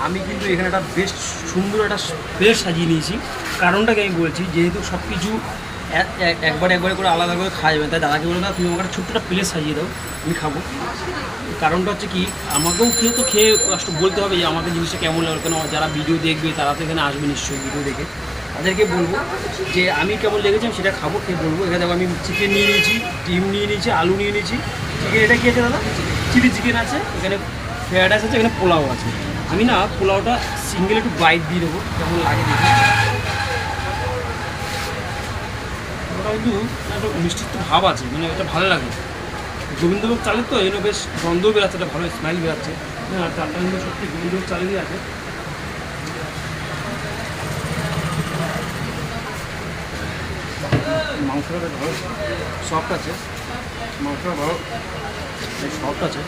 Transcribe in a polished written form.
আমি কিন্তু এখানে একটা বেশ সুন্দর একটা প্লেট সাজিয়ে নিয়েছি। কারণটাকে আমি বলছি, যেহেতু সব কিছু একবারে করে আলাদা করে খাওয়া যাবে, তাই দাদাকে বলে দাও তুমি আমাকে একটা ছোট্ট একটা প্লেট সাজিয়ে দাও, আমি খাবো। কারণটা হচ্ছে কি, আমাকেও খেয়ে একটু বলতে হবে যে আমাকে জিনিসটা কেমন লাগলো, কেন যারা ভিডিও দেখবে তারা তো এখানে আসবে নিশ্চয়ই ভিডিও দেখে, তাদেরকে বলবো যে আমি কেমন লেগেছে আমি সেটা খাবো, খেয়ে বলবো। এখানে দেখো আমি চিকেন নিয়ে নিয়েছি, ডিম নিয়ে নিয়েছি, আলু নিয়ে নিয়েছি। চিকেন এটা কী আছে দাদা? চিলি চিকেন আছে, এখানে ফ্রায়েড রাইস আছে, এখানে পোলাও আছে। আমি না পোলাওটা সিঙ্গেল একটু বাইট দিয়ে দেবো, কেমন লাগে দেখি। ওটা কিন্তু একটা মিষ্টির তো ভাব আছে, মানে এটা ভালো লাগে। গোবিন্দভোগ চালের তো এই জন্য বেশ গন্ধ বেরাচ্ছে, এটা ভালো স্মেল বেরাচ্ছে। হ্যাঁ, চালটা কিন্তু সত্যি গোবিন্দভোগ চালেরই আছে। মাংসটা বেশ ভালো সফট আছে, মাংসটা ভালো সফট আছে।